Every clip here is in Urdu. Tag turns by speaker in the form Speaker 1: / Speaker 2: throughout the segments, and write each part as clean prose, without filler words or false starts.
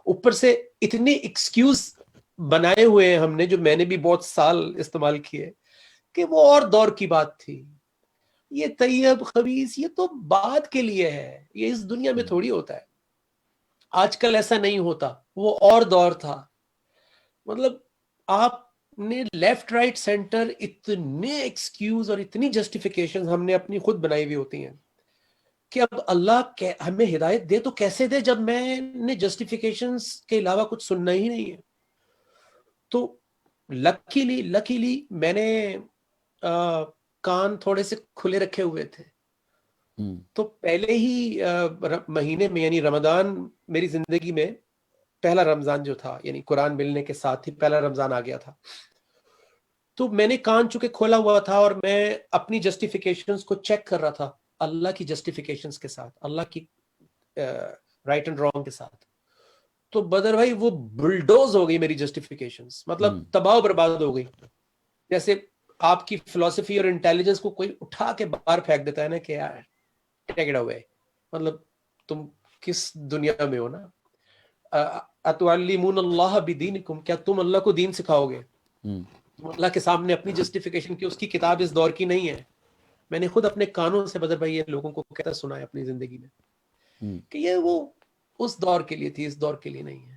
Speaker 1: اوپر سے اتنے ایکسکیوز بنائے ہوئے ہیں ہم نے، جو میں نے بھی بہت سال استعمال کیے، کہ وہ اور دور کی بات تھی، یہ طیب خبیث یہ تو بعد کے لیے ہے، یہ اس دنیا میں تھوڑی ہوتا ہے، آج کل ایسا نہیں ہوتا، وہ اور دور تھا. مطلب آپ نے لیفٹ رائٹ سینٹر اتنے ایکسکیوز اور اتنی جسٹیفیکیشن ہم نے اپنی خود بنائی ہوئی ہوتی ہیں کہ اب اللہ ہمیں ہدایت دے تو کیسے دے جب میں نے جسٹیفیکیشنز کے علاوہ کچھ سننا ہی نہیں ہے. تو لکیلی میں نے کان تھوڑے سے کھلے رکھے ہوئے تھے، تو پہلے ہی مہینے میں یعنی رمضان میری زندگی میں پہلا رمضان جو تھا، یعنی قرآن ملنے کے ساتھ ہی پہلا رمضان آ گیا تھا، تو میں نے کان چونکہ کھولا ہوا تھا اور میں اپنی جسٹیفیکیشنز کو چیک کر رہا تھا اللہ کی جسٹیفیکیشنز کے ساتھ، اللہ کی رائٹ اینڈ رانگ کے ساتھ. تو بدر بھائی وہ بلڈوز ہو گئی میری جسٹیفیکیشنز، مطلب تباہ و برباد ہو گئی. جیسے آپ کی فلسفی اور انٹیلیجنس کو کوئی اٹھا کے باہر پھینک دیتا ہے نا کہ یار ٹیک اٹ اوے، مطلب تم کس دنیا میں ہو نا. اتعلمون اللہ بدینکم، کیا تم اللہ کو دین سکھاؤ گے؟ تم اللہ کے سامنے اپنی جسٹیفیکیشن کی، اس کی کتاب اس دور کی نہیں ہے. میں نے خود اپنے کانوں سے بدر بھائی یہ لوگوں کو کہتا سنا ہے اپنی زندگی میں کہ یہ وہ اس دور کے لیے تھی، اس دور کے لیے نہیں ہے.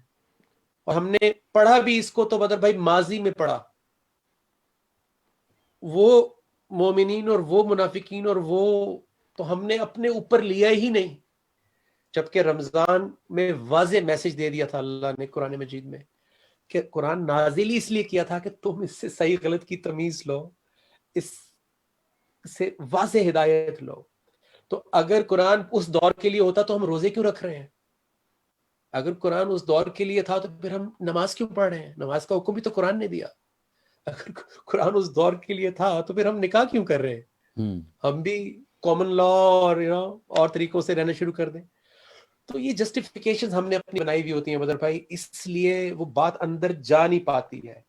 Speaker 1: اور ہم نے پڑھا بھی اس کو تو بدر بھائی ماضی میں پڑھا، وہ مومنین اور وہ منافقین اور وہ تو ہم نے اپنے اوپر لیا ہی نہیں، جبکہ رمضان میں واضح میسج دے دیا تھا اللہ نے قرآن مجید میں کہ قرآن نازل اس لیے کیا تھا کہ تم اس سے صحیح غلط کی تمیز لو، اس سے واضح ہدایت لو. تو اگر قرآن اس دور کے لیے ہوتا تو ہم روزے کیوں رکھ رہے ہیں؟ اگر قرآن اس دور کے لیے تھا تو پھر ہم نماز کیوں پڑھ رہے ہیں؟ نماز کا حکم بھی تو قرآن نے دیا. اگر قرآن اس دور کے لیے تھا تو پھر ہم نکاح کیوں کر رہے ہیں؟ ہم بھی کامن لا اور طریقوں سے رہنا شروع کر دیں. تو یہ جسٹیفیکیشن ہم نے اپنی بنائی ہوئی ہوتی ہیں بدر بھائی، اس لیے وہ بات اندر جا نہیں پاتی ہے.